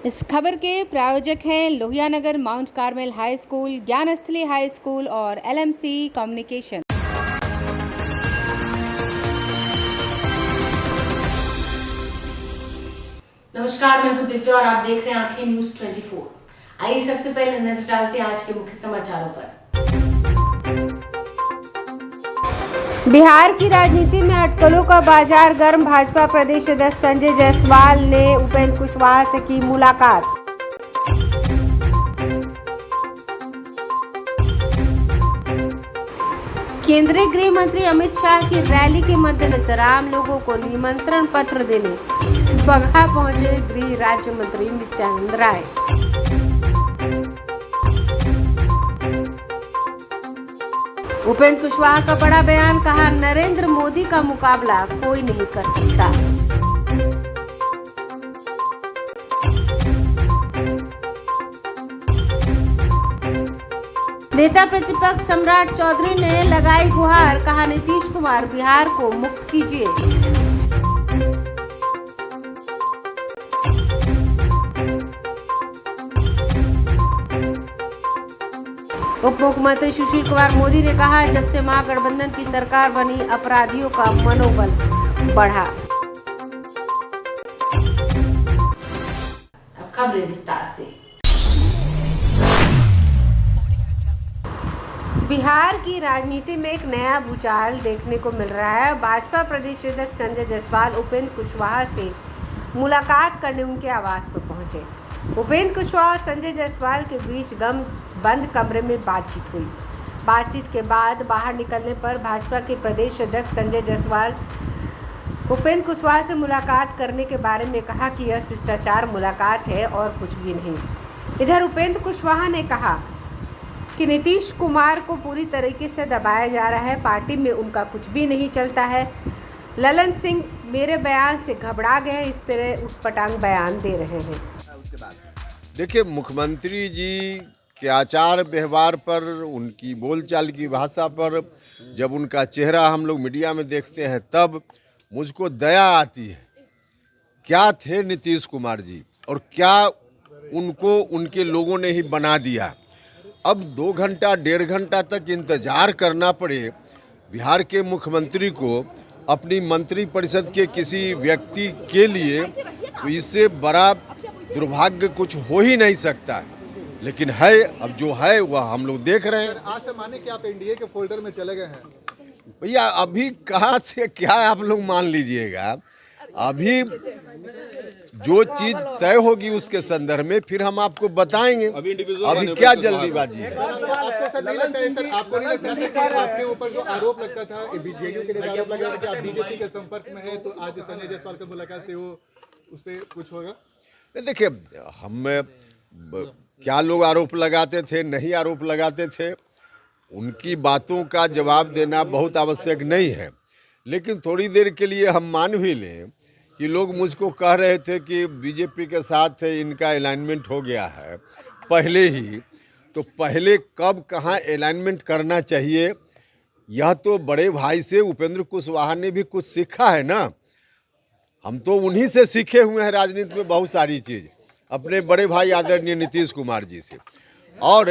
इस खबर के प्रायोजक हैं Lohia Nagar mount Carmel high school, Gyansthali high school और LMC कम्युनिकेशन। नमस्कार, मैं हूं दिव्या और आप देख रहे हैं आंखें न्यूज 24। आइए सबसे पहले नजर डालते हैं आज के मुख्य समाचारों पर। बिहार की राजनीति में अटकलों का बाजार गर्म। भाजपा प्रदेश अध्यक्ष संजय जायसवाल ने उपेंद्र कुशवाहा से की मुलाकात। केंद्रीय गृह मंत्री अमित शाह की रैली के मद्देनजर आम लोगों को निमंत्रण पत्र देने बगहा पहुंचे गृह राज्य मंत्री नित्यानंद राय। उपेंद्र कुशवाहा का बड़ा बयान, कहा नरेंद्र मोदी का मुकाबला कोई नहीं कर सकता। नेता प्रतिपक्ष सम्राट चौधरी ने लगाई गुहार, कहा नीतीश कुमार बिहार को मुक्त कीजिए। उप मुख्यमंत्री सुशील कुमार मोदी ने कहा, जब से महागठबंधन की सरकार बनी अपराधियों का मनोबल बढ़ा। अब खबरें विस्तार से। बिहार की राजनीति में एक नया भूचाल देखने को मिल रहा है। भाजपा प्रदेश अध्यक्ष संजय जायसवाल उपेंद्र कुशवाहा से मुलाकात करने उनके आवास पर पहुंचे। उपेंद्र कुशवाहा और संजय जायसवाल के बीच बंद कमरे में बातचीत हुई। बातचीत के बाद बाहर निकलने पर भाजपा के प्रदेश अध्यक्ष संजय जायसवाल उपेंद्र कुशवाहा से मुलाकात करने के बारे में कहा कि यह शिष्टाचार मुलाकात है और कुछ भी नहीं। इधर उपेंद्र कुशवाहा ने कहा कि नीतीश कुमार को पूरी तरीके से दबाया जा रहा है, पार्टी में उनका कुछ भी नहीं चलता है। ललन सिंह मेरे बयान से घबरा गए, इस तरह उटपटांग बयान दे रहे हैं। देखिए, मुख्यमंत्री जी के आचार व्यवहार पर, उनकी बोलचाल की भाषा पर जब उनका चेहरा हम लोग मीडिया में देखते हैं तब मुझको दया आती है। क्या थे नीतीश कुमार जी और क्या उनको उनके लोगों ने ही बना दिया। अब 2 घंटा 1.5 घंटा तक इंतजार करना पड़े बिहार के मुख्यमंत्री को अपनी मंत्रिपरिषद के किसी व्यक्ति के लिए, तो इससे बड़ा दुर्भाग्य कुछ हो ही नहीं सकता। लेकिन है, अब जो है वह हम लोग देख रहे हैं। आज से माने कि आप एनडीए के फोल्डर में चले गए हैं। भैया अभी कहाँ से क्या आप लोग मान लीजिएगा। अभी जो चीज तय होगी उसके संदर्भ में फिर हम आपको बताएंगे। अभी क्या जल्दीबाजी है। आपको सर नहीं लगता है, सर आपको नहीं लगता है कि आपके ऊपर जो आरोप लगता था, जेडीयू के नेता आरोप लगा था कि आप बीजेपी के संपर्क में है, तो आज संजय जायसवाल की मुलाकात से वो उस पर कुछ होगा? देखिए, हम क्या लोग आरोप लगाते थे, नहीं आरोप लगाते थे, उनकी बातों का जवाब देना बहुत आवश्यक नहीं है। लेकिन थोड़ी देर के लिए हम मान भी लें कि लोग मुझको कह रहे थे कि बीजेपी के साथ इनका अलाइनमेंट हो गया है पहले ही, तो पहले कब कहाँ अलाइनमेंट करना चाहिए, यह तो बड़े भाई से उपेंद्र कुशवाहा ने भी कुछ सीखा है ना। हम तो उन्हीं से सीखे हुए हैं राजनीति में बहुत सारी चीज़, अपने बड़े भाई आदरणीय नीतीश कुमार जी से। और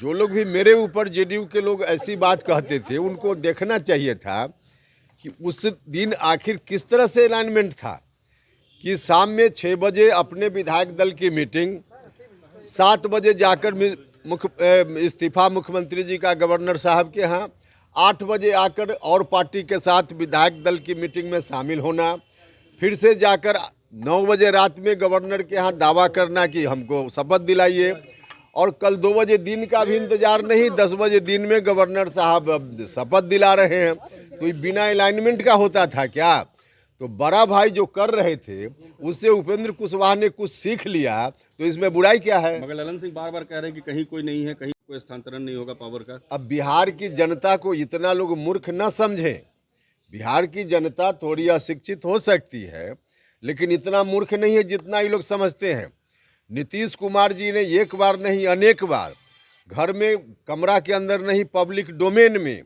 जो लोग भी मेरे ऊपर जेडीयू के लोग ऐसी बात कहते थे, उनको देखना चाहिए था कि उस दिन आखिर किस तरह से अलाइनमेंट था कि शाम में 6 बजे अपने विधायक दल की मीटिंग, 7 बजे जाकर इस्तीफा मुख्यमंत्री जी का गवर्नर साहब के यहाँ, 8 बजे आकर और पार्टी के साथ विधायक दल की मीटिंग में शामिल होना, फिर से जाकर 9 बजे रात में गवर्नर के यहाँ दावा करना कि हमको शपथ दिलाइए, और कल 2 बजे दिन का भी इंतजार नहीं, 10 बजे दिन में गवर्नर साहब शपथ दिला रहे हैं। तो ये बिना अलाइनमेंट का होता था क्या? तो बड़ा भाई जो कर रहे थे उससे उपेंद्र कुशवाहा ने कुछ सीख लिया, तो इसमें बुराई क्या है? मगर ललन सिंह बार बार कह रहे हैं कि कहीं कोई नहीं है, कहीं कोई स्थानांतरण नहीं होगा पावर का। अब बिहार की जनता को इतना लोग मूर्ख न समझें। बिहार की जनता थोड़ी अशिक्षित हो सकती है, लेकिन इतना मूर्ख नहीं है जितना ये लोग समझते हैं। नीतीश कुमार जी ने एक बार नहीं अनेक बार घर में, कमरा के अंदर नहीं, पब्लिक डोमेन में,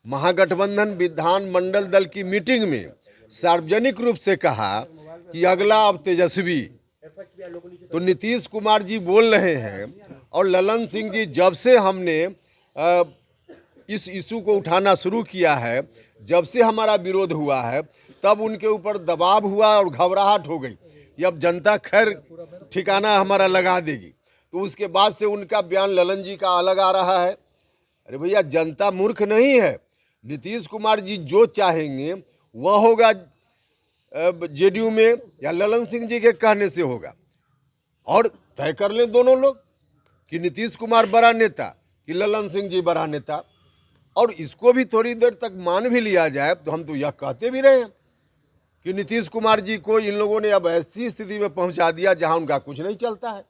महागठबंधन विधानमंडल दल की मीटिंग में सार्वजनिक रूप से कहा कि अगला अब तेजस्वी तो नीतीश कुमार जी बोल रहे हैं और ललन सिंह जी, जब से हमने इस इशू को उठाना शुरू किया है, जब से हमारा विरोध हुआ है, तब उनके ऊपर दबाव हुआ और घबराहट हो गई कि अब जनता खैर ठिकाना हमारा लगा देगी। तो उसके बाद से उनका बयान ललन जी का अलग आ रहा है। अरे भैया, जनता मूर्ख नहीं है। नीतीश कुमार जी जो चाहेंगे वह होगा जेडीयू में, या ललन सिंह जी के कहने से होगा। और तय कर लें दोनों लोग कि नीतीश कुमार बड़ा नेता कि ललन सिंह जी बड़ा नेता। और इसको भी थोड़ी देर तक मान भी लिया जाए तो हम तो यह कहते भी रहे हैं कि नीतीश कुमार जी को इन लोगों ने अब ऐसी स्थिति में पहुंचा दिया जहां उनका कुछ नहीं चलता है।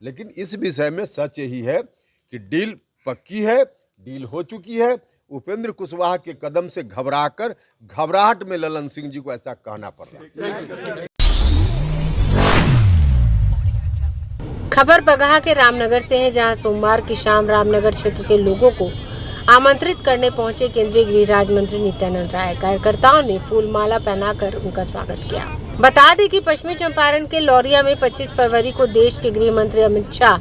लेकिन इस विषय में सच यही है कि डील पक्की है, डील हो चुकी है। उपेंद्र कुशवाहा के कदम से घबराहट में ललन सिंह जी को ऐसा कहना पड़ रहा है। खबर बगहा के रामनगर से है, जहां सोमवार की शाम रामनगर क्षेत्र के लोगों को आमंत्रित करने पहुंचे केंद्रीय गृह राज्य मंत्री नित्यानंद राय। कार्यकर्ताओं ने फूलमाला पहनाकर उनका स्वागत किया। बता दें कि पश्चिमी चंपारण के लौरिया में 25 फरवरी को देश के गृह मंत्री अमित शाह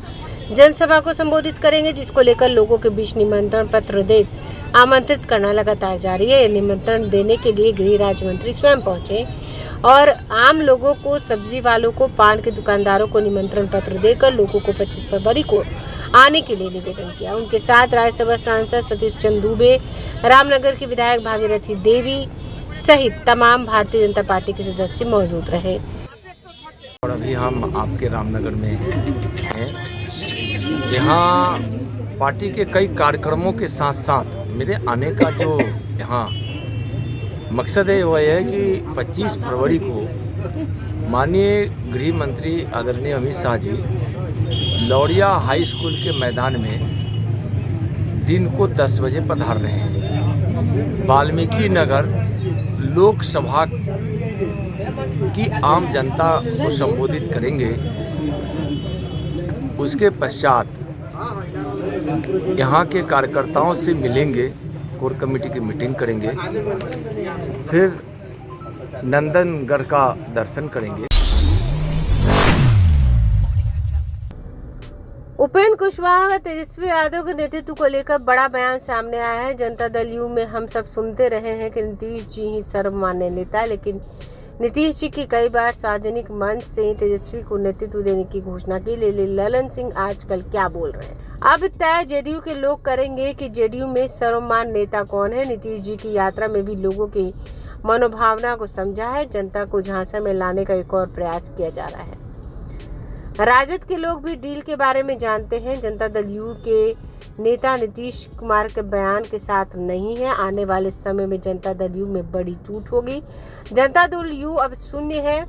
जनसभा को संबोधित करेंगे, जिसको लेकर लोगों के बीच निमंत्रण पत्र देकर आमंत्रित करना लगातार जारी है। निमंत्रण देने के लिए गृह राज्य मंत्री स्वयं पहुंचे और आम लोगों को, सब्जी वालों को, पान के दुकानदारों को निमंत्रण पत्र देकर लोगों को 25 फरवरी को आने के लिए निवेदन किया। उनके साथ राज्यसभा सांसद सतीश चंद्र दुबे, रामनगर की विधायक भागीरथी देवी सहित तमाम भारतीय जनता पार्टी के सदस्य मौजूद रहे। और अभी हम आपके रामनगर में हैं। यहाँ पार्टी के कई कार्यक्रमों के साथ साथ मेरे आने का जो यहाँ मकसद है वह है कि 25 फरवरी को माननीय गृह मंत्री आदरणीय अमित शाह जी लौरिया हाई स्कूल के मैदान में दिन को 10 बजे पधार रहे हैं। वाल्मीकि नगर लोकसभा की आम जनता को संबोधित करेंगे। उसके पश्चात यहाँ के कार्यकर्ताओं से मिलेंगे, कोर कमेटी की मीटिंग करेंगे, फिर नंदनगढ़ का दर्शन करेंगे। उपेंद्र कुशवाहा व तेजस्वी यादव के नेतृत्व को लेकर बड़ा बयान सामने आया है। जनता दल यू में हम सब सुनते रहे हैं कि नीतीश जी ही सर्वमान्य नेता, लेकिन नीतीश जी की कई बार सार्वजनिक मंच से तेजस्वी को नेतृत्व देने की घोषणा की। ललन सिंह आजकल क्या बोल रहे हैं, अब तय जेडीयू के लोग करेंगे कि जेडीयू में सर्वमान्य नेता कौन है। नीतीश जी की यात्रा में भी लोगों की मनोभावना को समझा है। जनता को झांसा में लाने का एक और प्रयास किया जा रहा है। राजद के लोग भी डील के बारे में जानते हैं। जनता दल यू के नेता नीतीश कुमार के बयान के साथ नहीं है। आने वाले समय में जनता दल यू में बड़ी टूट होगी। जनता दल यू अब शून्य है।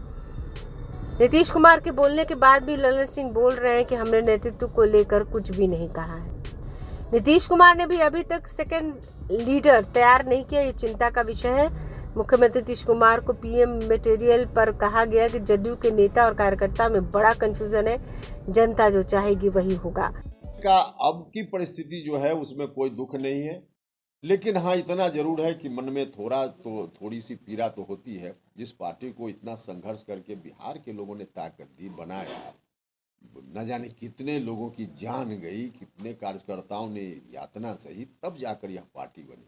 नीतीश कुमार के बोलने के बाद भी ललन सिंह बोल रहे हैं कि हमने नेतृत्व को लेकर कुछ भी नहीं कहा है। नीतीश कुमार ने भी अभी तक सेकंड लीडर तैयार नहीं किया, ये चिंता का विषय है। मुख्यमंत्री नीतीश कुमार को पीएम मटेरियल पर कहा गया कि जदयू के नेता और कार्यकर्ता में बड़ा कंफ्यूजन है, जनता जो चाहेगी वही होगा। का अब की परिस्थिति जो है उसमें कोई दुख नहीं है, लेकिन हाँ इतना जरूर है कि मन में थोड़ी सी पीड़ा तो होती है। जिस पार्टी को इतना संघर्ष करके बिहार के लोगों ने ताकत दी, बनाया, न जाने कितने लोगों की जान गई, कितने कार्यकर्ताओं ने यातना सही, तब जाकर यह पार्टी बनी।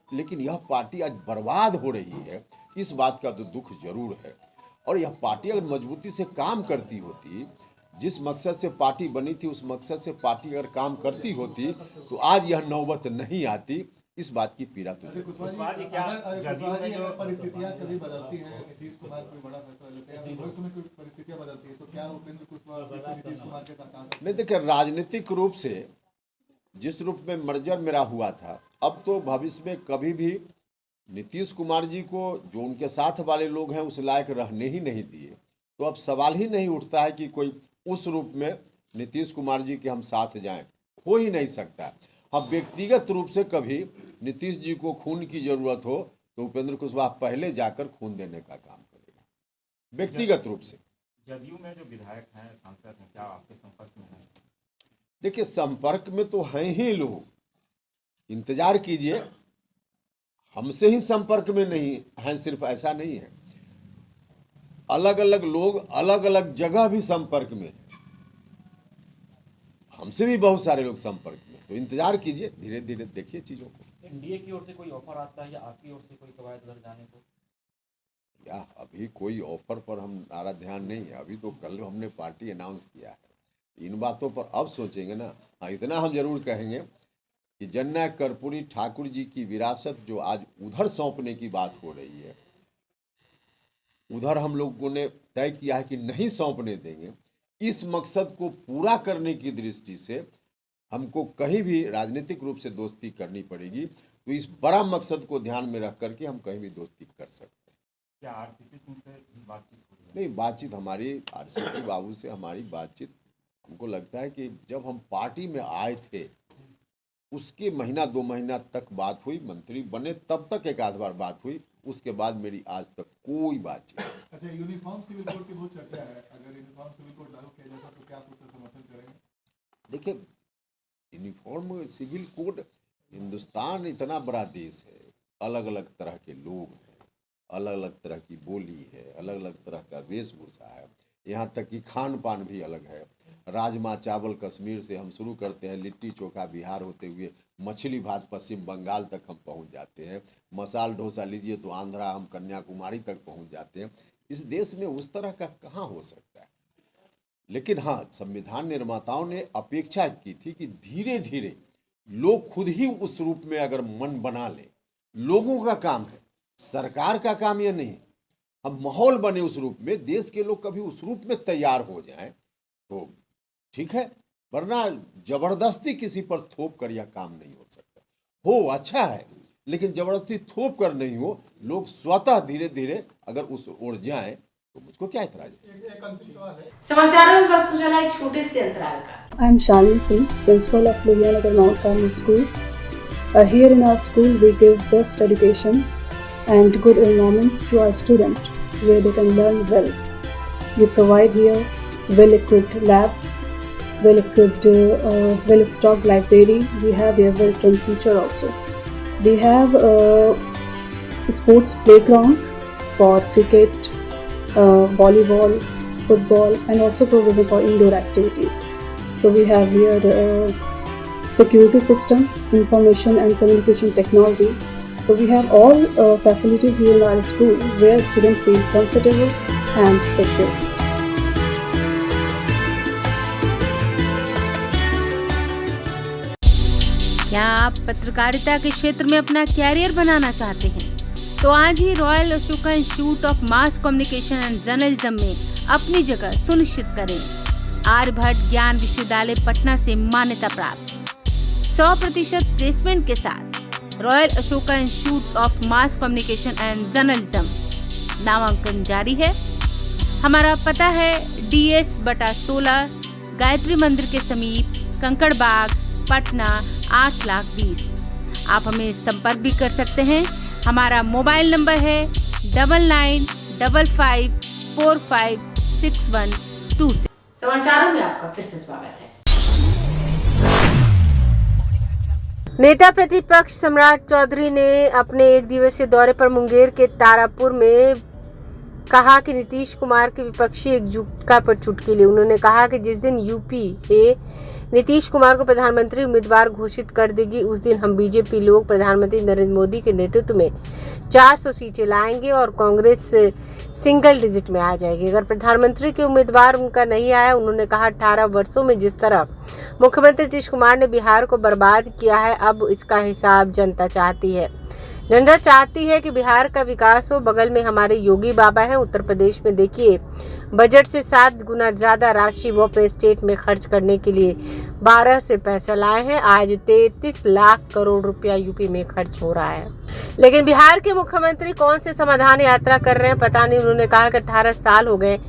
लेकिन यह पार्टी आज बर्बाद हो रही है, इस बात का तो दुख जरूर है। और यह पार्टी अगर मजबूती से काम करती होती, जिस मकसद से पार्टी बनी थी उस मकसद से पार्टी अगर काम करती होती तो आज यह नौबत नहीं आती। इस बात की पीड़ा तो परिस्थितियां कभी बदलती हैं, नीतीश कुमार कोई बड़ा फैसला लेते हैं, भविष्य में कोई परिस्थितियां बदलती है तो क्या उपेंद्र कुशवाहा नीतीश कुमार के साथ नहीं? देखिए, राजनीतिक रूप से जिस रूप में मर्जर मेरा हुआ था, अब तो भविष्य में कभी भी नीतीश कुमार जी को जो उनके साथ वाले लोग हैं उस लायक रहने ही नहीं दिए, तो अब सवाल ही नहीं उठता है कि कोई उस रूप में नीतीश कुमार जी के हम साथ जाएं, हो ही नहीं सकता। अब व्यक्तिगत रूप से कभी नीतीश जी को खून की जरूरत हो तो उपेंद्र कुशवाहा पहले जाकर खून देने का काम करेगा, व्यक्तिगत रूप से। जदयू में जो विधायक हैं, सांसद हैं, क्या आपके संपर्क में हैं? देखिए, संपर्क में तो हैं ही लोग, इंतजार कीजिए। हमसे ही संपर्क में नहीं हैं, सिर्फ ऐसा नहीं है। अलग अलग लोग अलग अलग जगह भी संपर्क में हैं। हमसे भी बहुत सारे लोग संपर्क में, तो इंतजार कीजिए, धीरे धीरे देखिए चीजों को। एनडीए की ओर से कोई ऑफर आता है या आपकी ओर से कोई कवायद उधर जाने को? या अभी कोई ऑफर पर हमारा ध्यान नहीं है। अभी तो कल हमने पार्टी अनाउंस किया है, इन बातों पर अब सोचेंगे ना। हाँ, इतना हम जरूर कहेंगे कि जननायक कर्पूरी ठाकुर जी की विरासत जो आज उधर सौंपने की बात हो रही है, उधर हम लोगों ने तय किया है कि नहीं सौंपने देंगे। इस मकसद को पूरा करने की दृष्टि से हमको कहीं भी राजनीतिक रूप से दोस्ती करनी पड़ेगी, तो इस बड़ा मकसद को ध्यान में रख करके हम कहीं भी दोस्ती कर सकते हैं। क्या आरसीपी सिंह से भी बातचीत हुई है? नहीं, बातचीत हमारी आरसीपी बाबू से हमारी बातचीत, हमको लगता है कि जब हम पार्टी में आए थे उसके महीना 2 महीना तक बात हुई, मंत्री बने तब तक एक आध बार बात हुई, उसके बाद मेरी आज तक कोई बातचीत नहीं। अच्छा, यूनिफॉर्म सिविल कोड की बहुत चर्चा है, अगर यूनिफॉर्म सिविल कोड लागू किया जाता तो क्या आप उसका समर्थन करेंगे? देखिए, यूनिफॉर्म सिविल कोड, हिंदुस्तान इतना बड़ा देश है, अलग अलग तरह के लोग हैं, अलग अलग तरह की बोली है, अलग अलग तरह का वेशभूषा है, यहाँ तक कि खान पान भी अलग है। राजमा चावल कश्मीर से हम शुरू करते हैं, लिट्टी चोखा बिहार होते हुए मछली भात पश्चिम बंगाल तक हम पहुँच जाते हैं, मसाल डोसा लीजिए तो आंध्रा, हम कन्याकुमारी तक पहुँच जाते हैं। इस देश में उस तरह का कहाँ हो सकता है। लेकिन हाँ, संविधान निर्माताओं ने अपेक्षा की थी कि धीरे धीरे लोग खुद ही उस रूप में अगर मन बना लें, लोगों का काम है, सरकार का काम यह नहीं। हम माहौल बने उस रूप में, देश के लोग कभी उस रूप में तैयार हो जाएं तो ठीक है, वरना जबरदस्ती किसी पर थोप कर यह काम नहीं हो सकता। हो अच्छा है, लेकिन जबरदस्ती थोप कर नहीं हो, लोग स्वतः धीरे धीरे अगर उस ओर जाएं तो मुझको क्या इतराज है। समाचारों में वक्त हो चला एक छोटे से अंतराल का। I am Shalini Singh, principal of Ludhiana Mount Carmel School. Here in our school, we give best education and good environment to our students where they can learn well. We provide here well-equipped lab, well-equipped, well-stocked library. We have here well-trained teacher also. We have a sports playground for cricket, volleyball, football, and also provision for indoor activities. So we have here security system, information and communication technology. So we have all facilities here in our school where students feel comfortable and secure. क्या आप पत्रकारिता के क्षेत्र में अपना career बनाना चाहते हैं? तो आज ही royal Ashoka institute of mass communication and journalism में अपनी जगह सुनिश्चित करें। आर्यभट्ट ज्ञान विश्वविद्यालय पटना से मान्यता प्राप्त 100% प्लेसमेंट के साथ royal Ashoka institute of mass communication and journalism नामांकन जारी है। हमारा पता है DS/16 गायत्री मंदिर के समीप कंकड़ बाग, पटना 8,20,000। आप हमें संपर्क भी कर सकते हैं। हमारा मोबाइल नंबर है 9955456126। समाचारों में आपका फिर से स्वागत है। नेता प्रतिपक्ष सम्राट चौधरी ने अपने एक दिवसीय दौरे पर मुंगेर के तारापुर में कहा कि नीतीश कुमार की विपक्षी एकजुटता पर चुटकी ली। उन्होंने कहा कि जिस दिन यूपी नीतीश कुमार को प्रधानमंत्री उम्मीदवार घोषित कर देगी, उस दिन हम बीजेपी लोग प्रधानमंत्री नरेंद्र मोदी के नेतृत्व में 400 सीटें लाएंगे और कांग्रेस सिंगल डिजिट में आ जाएगी। अगर प्रधानमंत्री के उम्मीदवार उनका नहीं आया, उन्होंने कहा 18 वर्षों में जिस तरह मुख्यमंत्री नीतीश कुमार ने बिहार को बर्बाद किया है, अब इसका हिसाब जनता चाहती है। जनता चाहती है कि बिहार का विकास हो। बगल में हमारे योगी बाबा हैं। उत्तर प्रदेश में देखिए, बजट से 7 गुना ज्यादा राशि वो अपने स्टेट में खर्च करने के लिए 12 से पैसा लाए हैं। आज 33 लाख करोड़ रुपया यूपी में खर्च हो रहा है। लेकिन बिहार के मुख्यमंत्री कौन से समाधान यात्रा कर रहे हैं पता नहीं। उन्होंने कहा कि 18 साल हो गए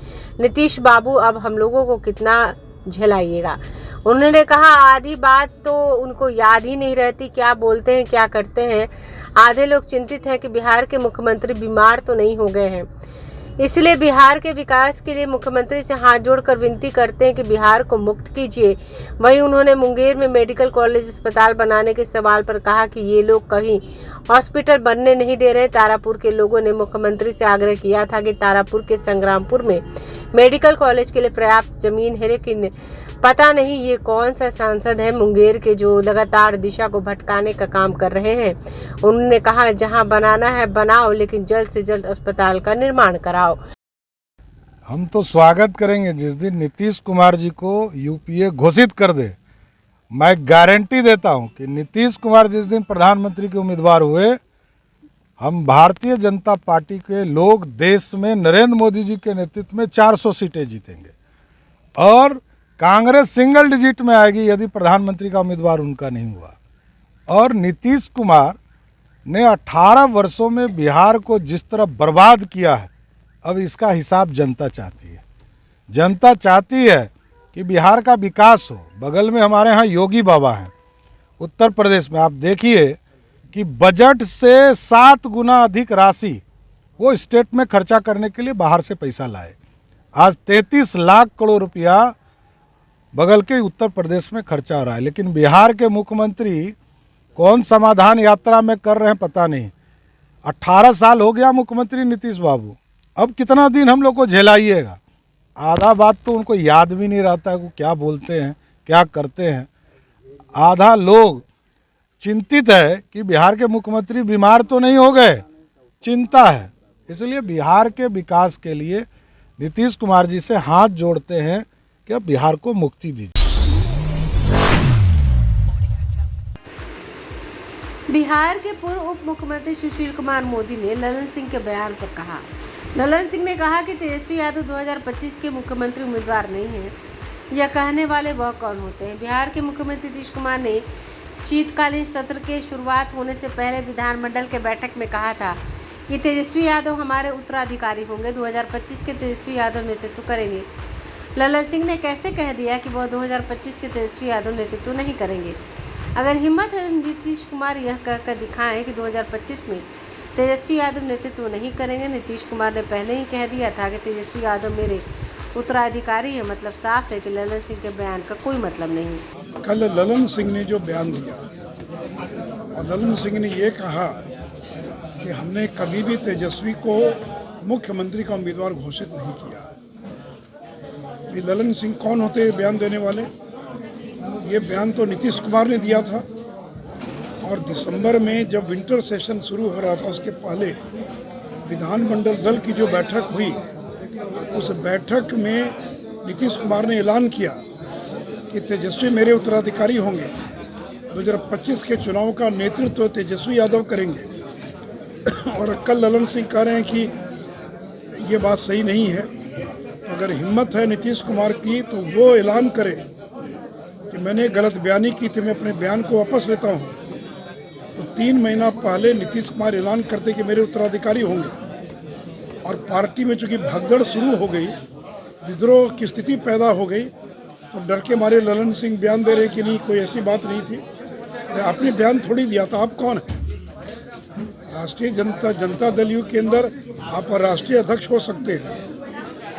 नीतीश बाबू, अब हम लोगों को कितना झेलाइएगा। उन्होंने कहा आधी बात तो उनको याद ही नहीं रहती, क्या बोलते हैं क्या करते हैं। आधे लोग चिंतित हैं कि बिहार के मुख्यमंत्री बीमार तो नहीं हो गए हैं। इसलिए बिहार के विकास के लिए मुख्यमंत्री से हाथ जोड़कर विनती करते हैं कि बिहार को मुक्त कीजिए। वहीं उन्होंने मुंगेर में मेडिकल कॉलेज अस्पताल बनाने के सवाल पर कहा कि ये लोग कहीं हॉस्पिटल बनने नहीं दे रहे। तारापुर के लोगों ने मुख्यमंत्री से आग्रह किया था कि तारापुर के संग्रामपुर में मेडिकल कॉलेज के लिए पर्याप्त जमीन है, लेकिन पता नहीं ये कौन सा सांसद है मुंगेर के जो लगातार दिशा को भटकाने का काम कर रहे हैं। उन्होंने कहा जहां बनाना है बनाओ, लेकिन जल्द से जल्द अस्पताल का निर्माण कराओ। हम तो स्वागत करेंगे जिस दिन नीतीश कुमार जी को यूपीए घोषित कर दे। मैं गारंटी देता हूं कि नीतीश कुमार जिस दिन प्रधानमंत्री के उम्मीदवार हुए, हम भारतीय जनता पार्टी के लोग देश में नरेंद्र मोदी जी के नेतृत्व में 400 सीटें जीतेंगे और कांग्रेस सिंगल डिजिट में आएगी यदि प्रधानमंत्री का उम्मीदवार उनका नहीं हुआ। और नीतीश कुमार ने 18 वर्षों में बिहार को जिस तरह बर्बाद किया है, अब इसका हिसाब जनता चाहती है। जनता चाहती है कि बिहार का विकास हो। बगल में हमारे यहाँ योगी बाबा हैं उत्तर प्रदेश में। आप देखिए कि बजट से 7 गुना अधिक राशि वो स्टेट में खर्चा करने के लिए बाहर से पैसा लाए। आज 33 लाख करोड़ रुपया बगल के उत्तर प्रदेश में खर्चा हो रहा है, लेकिन बिहार के मुख्यमंत्री कौन समाधान यात्रा में कर रहे हैं पता नहीं। 18 साल हो गया मुख्यमंत्री नीतीश बाबू, अब कितना दिन हम लोग को झेलाइएगा। आधा बात तो उनको याद भी नहीं रहता है वो क्या बोलते हैं क्या करते हैं। आधा लोग चिंतित है कि बिहार के मुख्यमंत्री बीमार तो नहीं हो गए, चिंता है। इसलिए बिहार के विकास के लिए नीतीश कुमार जी से हाथ जोड़ते हैं कि अब बिहार को मुक्ति दीजिए। बिहार के पूर्व उप मुख्यमंत्री सुशील कुमार मोदी ने ललन सिंह के बयान पर कहा। ललन सिंह ने कहा कि तेजस्वी यादव 2025 के मुख्यमंत्री उम्मीदवार नहीं हैं। यह कहने वाले वह कौन होते हैं। बिहार के मुख्यमंत्री नीतीश कुमार ने शीतकालीन सत्र के शुरुआत होने से पहले विधानमंडल के बैठक में कहा था कि तेजस्वी यादव हमारे उत्तराधिकारी होंगे, 2025 के तेजस्वी यादव नेतृत्व करेंगे। ललन सिंह ने कैसे कह दिया कि वह 2025 के तेजस्वी यादव नेतृत्व नहीं करेंगे। अगर हिम्मत है नीतीश कुमार यह कहकर दिखाएं कि 2025 में तेजस्वी यादव नेतृत्व नहीं करेंगे। नीतीश कुमार ने पहले ही कह दिया था कि तेजस्वी यादव मेरे उत्तराधिकारी है, मतलब साफ है कि ललन सिंह के बयान का कोई मतलब नहीं। कल ललन सिंह ने जो बयान दिया और ललन सिंह ने ये कहा कि हमने कभी भी तेजस्वी को मुख्यमंत्री का उम्मीदवार घोषित नहीं किया। ये ललन सिंह कौन होते हैं बयान देने वाले? ये बयान तो नीतीश कुमार ने दिया था और दिसंबर में जब विंटर सेशन शुरू हो रहा था उसके पहले विधानमंडल दल की जो बैठक हुई, उस बैठक में नीतीश कुमार ने ऐलान किया कि तेजस्वी मेरे उत्तराधिकारी होंगे, 2025 के चुनाव का नेतृत्व तेजस्वी यादव करेंगे। और कल ललन सिंह कह रहे हैं कि ये बात सही नहीं है। अगर हिम्मत है नीतीश कुमार की तो वो ऐलान करे कि मैंने गलत बयानी की थी, मैं अपने बयान को वापस लेता हूँ। तो 3 महीना पहले नीतीश कुमार ऐलान करते कि मेरे उत्तराधिकारी होंगे और पार्टी में चूँकि भगदड़ शुरू हो गई, विद्रोह की स्थिति पैदा हो गई, तो डर के मारे ललन सिंह बयान दे रहे कि नहीं कोई ऐसी बात नहीं थी। आपने बयान थोड़ी दिया था, आप कौन है? राष्ट्रीय जनता दल यू के अंदर आप राष्ट्रीय अध्यक्ष हो सकते हैं,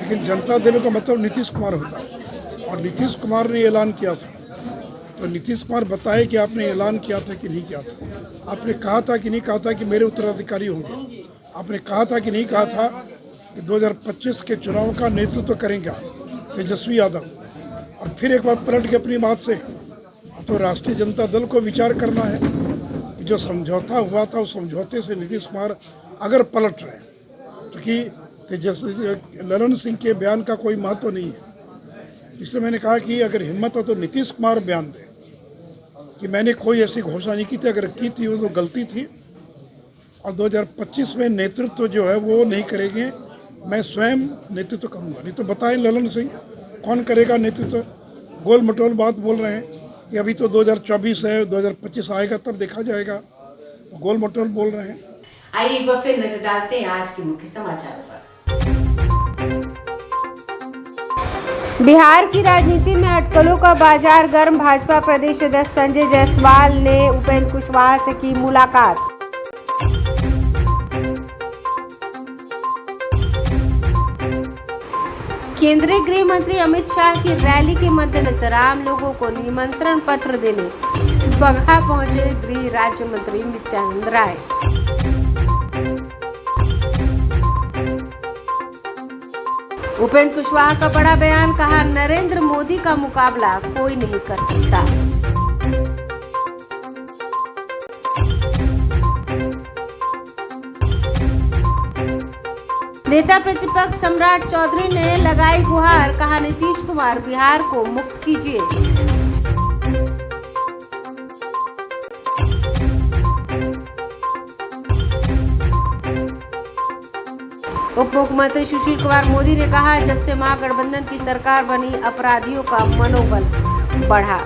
लेकिन जनता दल का मतलब नीतीश कुमार होता है और नीतीश कुमार ने ऐलान किया था। तो नीतीश कुमार बताए कि आपने ऐलान किया था कि नहीं किया था। आपने कहा था कि नहीं कहा था कि मेरे उत्तराधिकारी होंगे। आपने कहा था कि नहीं कहा था कि 2025 के चुनाव का नेतृत्व करेंगे तेजस्वी यादव। और फिर एक बार पलट के अपनी बात से, तो राष्ट्रीय जनता दल को विचार करना है कि जो समझौता हुआ था उस समझौते से नीतीश कुमार अगर पलट रहे हैं, क्योंकि तेजस्वी ललन सिंह के बयान का कोई महत्व नहीं है। इसलिए मैंने कहा कि अगर हिम्मत हो तो नीतीश कुमार बयान दें कि मैंने कोई ऐसी घोषणा नहीं की थी, अगर की थी वो तो गलती थी और 2025 में नेतृत्व जो है वो नहीं करेंगे, मैं स्वयं नेतृत्व करूंगा। नहीं तो बताएं ललन सिंह कौन करेगा नेतृत्व? गोल मटोल बात बोल रहे हैं कि अभी तो 2024 है, 2025 आएगा तब देखा जाएगा, गोल मटोल बोल रहे हैं। आइए एक बार फिर नजर डालते हैं आज के मुख्य समाचारों पर। बिहार की राजनीति में अटकलों का बाजार गर्म। भाजपा प्रदेश अध्यक्ष संजय जायसवाल ने उपेंद्र कुशवाहा से की मुलाकात। केंद्रीय गृह मंत्री अमित शाह की रैली के मद्देनजर आम लोगों को निमंत्रण पत्र देने बगहा पहुंचे गृह राज्य मंत्री नित्यानंद राय। उपेंद्र कुशवाहा का बड़ा बयान, कहा नरेंद्र मोदी का मुकाबला कोई नहीं कर सकता। नेता प्रतिपक्ष सम्राट चौधरी ने लगाई गुहार, कहा नीतीश कुमार बिहार को मुक्त कीजिए। उप मुख्यमंत्री सुशील कुमार मोदी ने कहा, जब से महागठबंधन की सरकार बनी अपराधियों का मनोबल बढ़ा।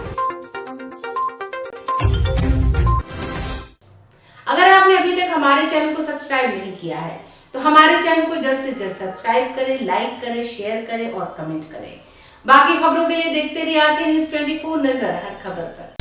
अगर आपने अभी तक हमारे चैनल को सब्सक्राइब नहीं किया है तो हमारे चैनल को जल्द से जल्द सब्सक्राइब करें, लाइक करें, शेयर करें और कमेंट करें। बाकी खबरों के लिए देखते रहिए आंखें न्यूज़ 24, नजर हर खबर पर।